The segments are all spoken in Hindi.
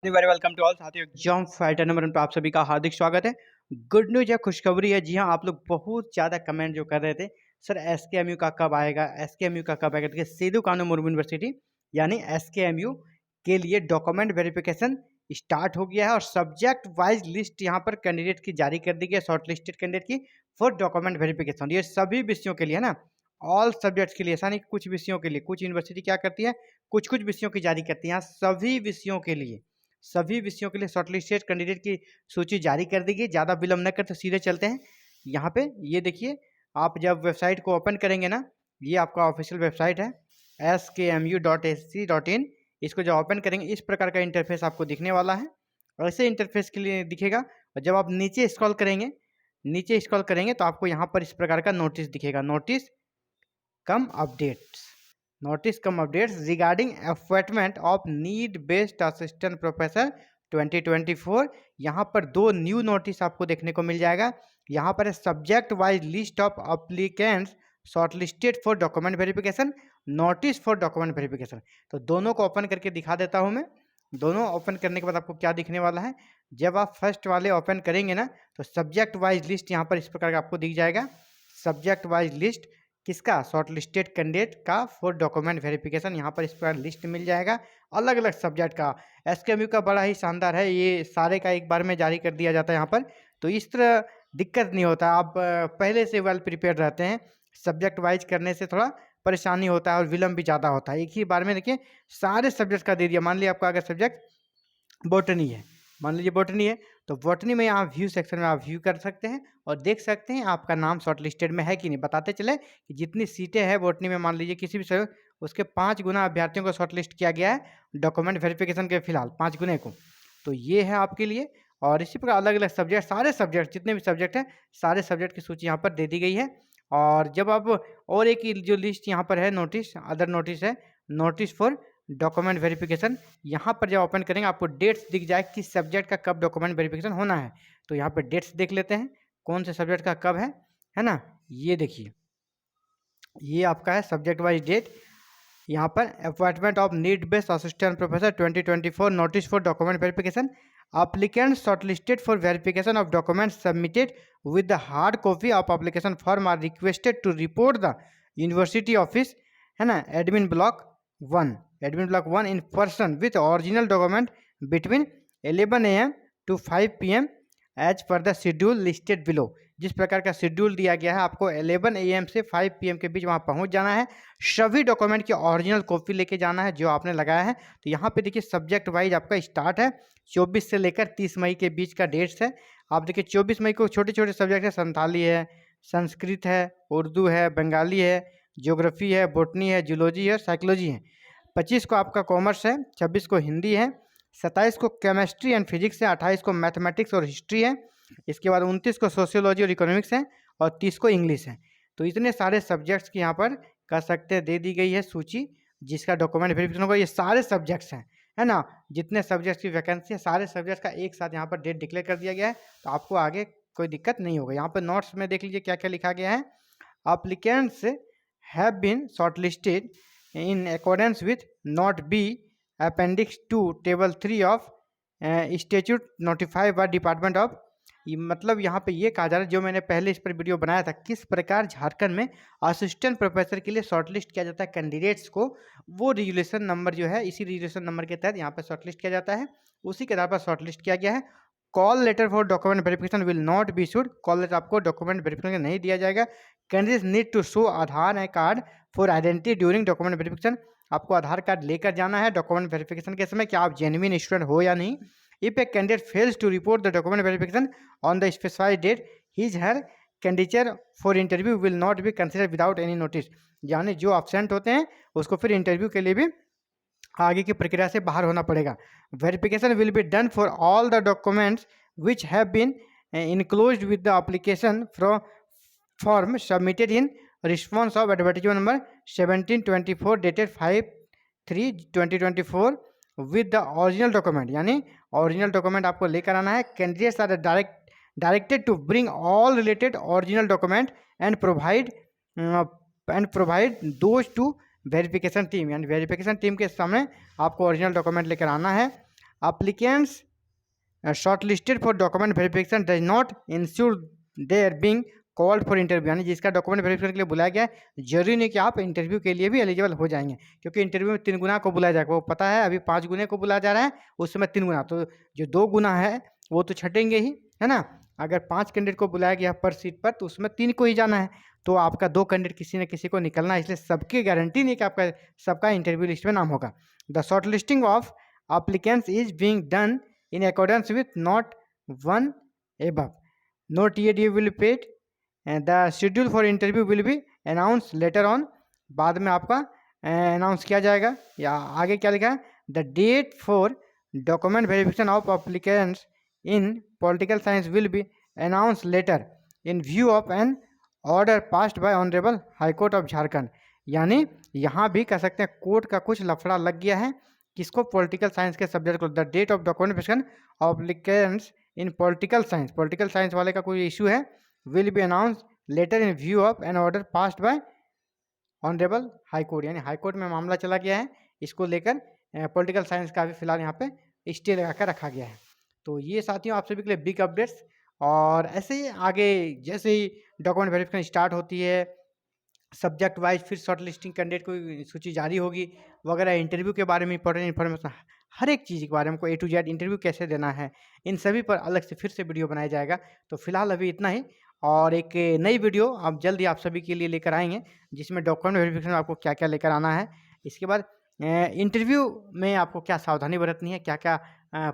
वेरी वेलकम टू ऑल साथियों, एग्जाम फाइटर नंबर 1 पे आप सभी का हार्दिक स्वागत है। गुड न्यूज या खुशखबरी है। जी हाँ, आप लोग बहुत ज़्यादा कमेंट जो कर रहे थे, सर एसकेएमयू का कब आएगा, एसकेएमयू का कब आएगा। देखिए, सिधू कानू मुर्मू यूनिवर्सिटी यानी एसकेएमयू के लिए डॉक्यूमेंट वेरिफिकेशन स्टार्ट हो गया है और सब्जेक्ट वाइज लिस्ट यहाँ पर कैंडिडेट की जारी कर दी गई है, शॉर्ट लिस्टेड कैंडिडेट की फॉर डॉक्यूमेंट वेरिफिकेशन। ये सभी विषयों के लिए है ना, ऑल सब्जेक्ट्स के लिए, ऐसा नहीं कुछ विषयों के लिए। कुछ यूनिवर्सिटी क्या करती है, कुछ कुछ विषयों की जारी करती है, यहाँ सभी विषयों के लिए, सभी विषयों के लिए शॉर्टलिस्टेड कैंडिडेट की सूची जारी कर दी गई। ज़्यादा विलंब न कर तो सीधे चलते हैं यहाँ पे। ये देखिए, आप जब वेबसाइट को ओपन करेंगे ना, ये आपका ऑफिशियल वेबसाइट है skmu.ac.in। इसको जब ओपन करेंगे इस प्रकार का इंटरफेस आपको दिखने वाला है। ऐसे इंटरफेस के लिए दिखेगा। और जब आप नीचे स्क्रॉल करेंगे तो आपको यहाँ पर इस प्रकार का नोटिस दिखेगा, notice come updates regarding appointment of need based assistant professor 2024। यहाँ पर दो न्यू नोटिस आपको देखने को मिल जाएगा। यहाँ पर है subject wise list of applicants shortlisted for document verification, notice for document verification. तो दोनों को ओपन करके दिखा देता हूँ मैं। दोनों ओपन करने के बाद आपको क्या दिखने वाला है, जब आप फर्स्ट वाले ओपन करेंगे ना, तो सब्जेक्ट वाइज लिस्ट यहाँ पर इस प्रकार का आपको दिख जाएगा। सब्जेक्ट वाइज लिस्ट किसका, शॉर्ट लिस्टेड कैंडिडेट का फॉर डॉक्यूमेंट वेरिफिकेशन। यहाँ पर इस प्रकार लिस्ट मिल जाएगा अलग अलग सब्जेक्ट का। एसकेएमयू का बड़ा ही शानदार है, ये सारे का एक बार में जारी कर दिया जाता है यहाँ पर, तो इस तरह दिक्कत नहीं होता। आप पहले से वेल प्रिपेयर रहते हैं। सब्जेक्ट वाइज करने से थोड़ा परेशानी होता है और विलम्ब भी ज़्यादा होता है। एक ही बार में देखिए सारे सब्जेक्ट का दे दिया। मान लीजिए आपका अगर सब्जेक्ट बॉटनी है, मान लीजिए बॉटनी है, तो बॉटनी में यहाँ व्यू सेक्शन में आप व्यू कर सकते हैं और देख सकते हैं आपका नाम शॉर्ट लिस्टेड में है कि नहीं। बताते चले कि जितनी सीटें हैं बॉटनी में, मान लीजिए किसी भी समय उसके 5 गुना अभ्यर्थियों को शॉर्ट लिस्ट किया गया है डॉक्यूमेंट वेरिफिकेशन के फिलहाल 5 गुने को। तो ये है आपके लिए। और इसी प्रकार अलग अलग सब्जेक्ट, सारे सब्जेक्ट जितने भी सब्जेक्ट हैं, सारे सब्जेक्ट की सूची यहाँ पर दे दी गई है। और जब आप और एक जो लिस्ट यहाँ पर है, नोटिस अदर नोटिस है, नोटिस फॉर डॉक्यूमेंट वेरिफिकेशन। यहाँ पर जब ओपन करेंगे आपको डेट्स दिख जाए किस सब्जेक्ट का कब डॉक्यूमेंट वेरिफिकेशन होना है। तो यहाँ पर डेट्स देख लेते हैं कौन से सब्जेक्ट का कब है ना। ये देखिए, ये आपका है सब्जेक्ट वाइज डेट। यहाँ पर appointment of need based assistant professor 2024 notice for document verification. applicants shortlisted for verification of documents submitted with the hard copy of application form are requested to report the university office, है ना, admin block 1 in person with original document between 11 AM to 5 PM as per the schedule listed below. जिस प्रकार का शेड्यूल दिया गया है आपको 11 AM से 5 PM के बीच वहाँ पहुँच जाना है। सभी डॉक्यूमेंट की ओरिजिनल कॉपी लेके जाना है जो आपने लगाया है। तो यहाँ पे देखिए सब्जेक्ट वाइज आपका स्टार्ट है 24 से लेकर 30 मई के बीच का डेट्स है। आप देखिए 24 मई को छोटे छोटे सब्जेक्ट है, संथाली है, संस्कृत है, उर्दू है, बंगाली है, ज्योग्राफी है, बोटनी है, जूलॉजी है, साइकोलॉजी है। 25 को आपका कॉमर्स है, 26 को हिंदी है, 27 को केमिस्ट्री एंड फिजिक्स है, 28 को मैथमेटिक्स और हिस्ट्री है, इसके बाद 29 को सोशियोलॉजी और इकोनॉमिक्स है और 30 को इंग्लिश है। तो इतने सारे सब्जेक्ट्स की यहाँ पर कर सकते हैं दे दी गई है सूची जिसका डॉक्यूमेंट वेरिफिकेशन होगा। ये सारे सब्जेक्ट्स हैं, है ना, जितने सब्जेक्ट्स की वैकेंसी है सारे सब्जेक्ट्स का एक साथ यहाँ पर डेट डिक्लेयर कर दिया गया है। तो आपको आगे कोई दिक्कत नहीं होगा। यहाँ पर नोट्स में देख लीजिए क्या क्या लिखा गया है। Applicants have been shortlisted in accordance with Note B Appendix 2 Table 3 of statute notified by Department of। मतलब यहाँ पे ये कहा जा रहा है, जो मैंने पहले इस पर वीडियो बनाया था, किस प्रकार झारखंड में असिस्टेंट प्रोफेसर के लिए शॉर्टलिस्ट किया जाता है कैंडिडेट्स को, वो रेजुलेशन नंबर जो है, इसी रेजुलेशन नंबर के तहत यहाँ पर शॉर्टलिस्ट किया जाता है। उसी के आधार पर शॉर्टलिस्ट किया गया है। Call letter for document verification will not be issued. Call letter आपको डॉक्यूमेंट वेरिफिकेशन नहीं दिया जाएगा। Candidates need to show Aadhaar and card for identity during document verification. आपको आधार कार्ड लेकर जाना है डॉक्यूमेंट वेरिफिकेशन के समय कि आप जेन्युइन स्टूडेंट हो या नहीं। If a candidate fails to report the document verification on the specified date, his her candidature for interview will not be considered without any notice. यानी जो एब्सेंट होते हैं उसको फिर इंटरव्यू के लिए भी आगे की प्रक्रिया से बाहर होना पड़ेगा। Verification will be done for all the documents which have been enclosed with the application form submitted in response of advertisement number 1724 dated 5/3/2024 with the original document। यानी original document आपको लेकर आना है। Candidates are directed to bring all related original document and provide those to verification team. यानी वेरिफिकेशन टीम के सामने आपको ओरिजिनल डॉक्यूमेंट लेकर आना है। applicants shortlisted for document verification does not ensure their being called for interview, यानी जिसका डॉक्यूमेंट वेरिफिकेशन के लिए बुलाया गया है जरूरी नहीं कि आप इंटरव्यू के लिए भी एलिजिबल हो जाएंगे, क्योंकि इंटरव्यू में 3 गुना को बुलाया जाएगा। वो पता है अभी 5 गुने को बुलाया जा रहा है, उस समय 3 गुना, तो जो 2 गुना है वो तो छटेंगे ही, है ना। अगर 5 कैंडिडेट को बुलाया गया पर सीट पर तो उसमें 3 को ही जाना है, तो आपका 2 कैंडिडेट किसी न किसी को निकलना है, इसलिए सबकी गारंटी नहीं कि आपका सबका इंटरव्यू लिस्ट में नाम होगा। The short listing of applicants is being done in accordance with not 1 above. No TAD will be paid and the schedule for interview will be announced later on. बाद में आपका अनाउंस किया जाएगा। या आगे क्या लिखा है, the date for document verification of applicants in political science will be announce later in view of an order passed by honourable high court of Jharkhand. यानी यहाँ भी कह सकते हैं कोर्ट का कुछ लफड़ा लग गया है, किसको, पॉलिटिकल साइंस के सब्जेक्ट को। The date of documentation of applicants in political science वाले का कोई इशू है, will be announce later in view of an order passed by honourable high court. यानी हाई कोर्ट में मामला चला गया है, इसको लेकर पॉलिटिकल साइंस का भी फिलहाल यहाँ पे स्टे लगा कर रखा गया है। तो ये साथियों आप सभी के लिए बिग अपडेट्स। और ऐसे ही आगे जैसे ही डॉक्यूमेंट वेरिफिकेशन स्टार्ट होती है, सब्जेक्ट वाइज फिर शॉर्ट लिस्टिंग कैंडिडेट को सूची जारी होगी वगैरह, इंटरव्यू के बारे में इंपॉर्टेंट इन्फॉर्मेशन, हर एक चीज़ के बारे में, को A to Z इंटरव्यू कैसे देना है, इन सभी पर अलग से फिर से वीडियो बनाया जाएगा। तो फिलहाल अभी इतना ही, और एक नई वीडियो आप जल्दी आप सभी के लिए लेकर आएंगे, जिसमें डॉक्यूमेंट वेरिफिकेशन में आपको क्या क्या लेकर आना है, इसके बाद इंटरव्यू में आपको क्या सावधानी बरतनी है, क्या क्या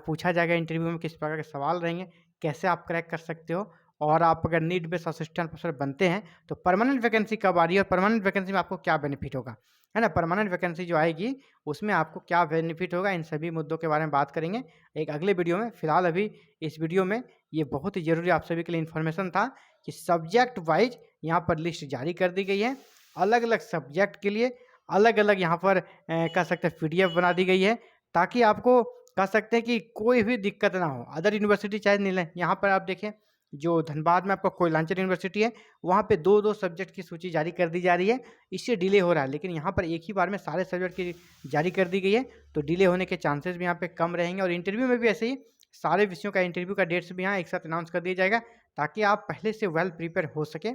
पूछा जाएगा इंटरव्यू में, किस प्रकार के सवाल रहेंगे, कैसे आप क्रैक कर सकते हो, और आप अगर नीड बेस्ड असिस्टेंट प्रोफेसर बनते हैं तो परमानेंट वैकेंसी कब आ रही है, और परमानेंट वैकेंसी में आपको क्या बेनिफिट होगा, है ना। परमानेंट वैकेंसी जो आएगी उसमें आपको क्या बेनिफिट होगा, इन सभी मुद्दों के बारे में बात करेंगे एक अगले वीडियो में। फिलहाल अभी इस वीडियो में ये बहुत ही ज़रूरी आप सभी के लिए इन्फॉर्मेशन था कि सब्जेक्ट वाइज यहाँ पर लिस्ट जारी कर दी गई है, अलग अलग सब्जेक्ट के लिए अलग अलग यहाँ पर कह सकते हैं PDF बना दी गई है, ताकि आपको कह सकते हैं कि कोई भी दिक्कत ना हो। अदर यूनिवर्सिटी चाहे नहीं लें, यहाँ पर आप देखें जो धनबाद में आपका कोयलांचल यूनिवर्सिटी है, वहाँ पे 2-2 सब्जेक्ट की सूची जारी कर दी जा रही है, इससे डिले हो रहा है। लेकिन यहाँ पर एक ही बार में सारे सब्जेक्ट की जारी कर दी गई है, तो डिले होने के चांसेस भी यहाँ पे कम रहेंगे। और इंटरव्यू में भी ऐसे ही सारे विषयों का इंटरव्यू का डेट्स भी यहाँ एक साथ अनाउंस कर दिया जाएगा, ताकि आप पहले से वेल प्रिपेयर हो सके।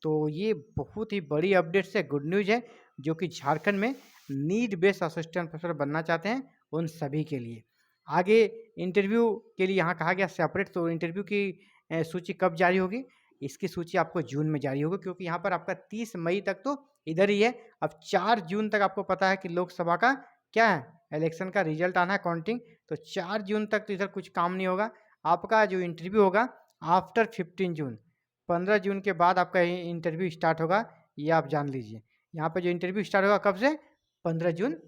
तो ये बहुत ही बड़ी अपडेट्स है, गुड न्यूज़ है, जो कि झारखंड में नीड बेस्ड असिस्टेंट प्रोफेसर बनना चाहते हैं उन सभी के लिए। आगे इंटरव्यू के लिए यहाँ कहा गया सेपरेट, तो इंटरव्यू की सूची कब जारी होगी, इसकी सूची आपको जून में जारी होगी, क्योंकि यहाँ पर आपका 30 मई तक तो इधर ही है। अब 4 जून तक आपको पता है कि लोकसभा का क्या है, इलेक्शन का रिजल्ट आना है, काउंटिंग, तो 4 जून तक तो इधर कुछ काम नहीं होगा। आपका जो इंटरव्यू होगा आफ्टर 15 जून, 15 जून के बाद आपका इंटरव्यू स्टार्ट होगा, ये आप जान लीजिए। यहाँ पर जो इंटरव्यू स्टार्ट होगा कब से, 15 जून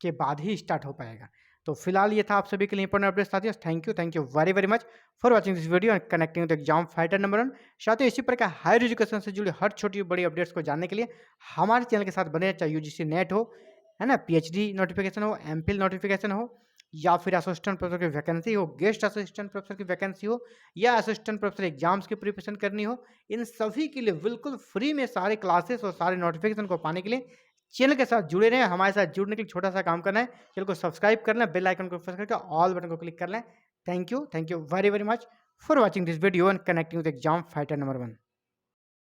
के बाद ही स्टार्ट हो पाएगा। तो फिलहाल ये था आप सभी के लिए इंपॉर्टेंट अपडेट्स साथियों। Thank you very much for watching this video and connecting with exam fighter number 1। साथियों इसी प्रकार हायर एजुकेशन से जुड़ी हर छोटी बड़ी अपडेट्स को जानने के लिए हमारे चैनल के साथ बने, चाहे UGC नेट हो, है ना, PhD नोटिफिकेशन हो, MPhil नोटिफिकेशन हो, या फिर असिस्टेंट प्रोफेसर की वैकेंसी हो, गेस्ट असिस्टेंट प्रोफेसर की वैकेंसी हो, या असिस्टेंट प्रोफेसर एग्जाम्स की प्रिपरेशन करनी हो, इन सभी के लिए बिल्कुल फ्री में सारे क्लासेस और सारे नोटिफिकेशन को पाने के लिए चैनल के साथ जुड़े रहें। हमारे साथ जुड़ने के लिए छोटा सा काम करना है, चैनल को सब्सक्राइब करना है, बेल आइकन को प्रेस करके ऑल बटन को क्लिक कर लें। Thank you very much for watching this video and connecting with exam fighter number 1।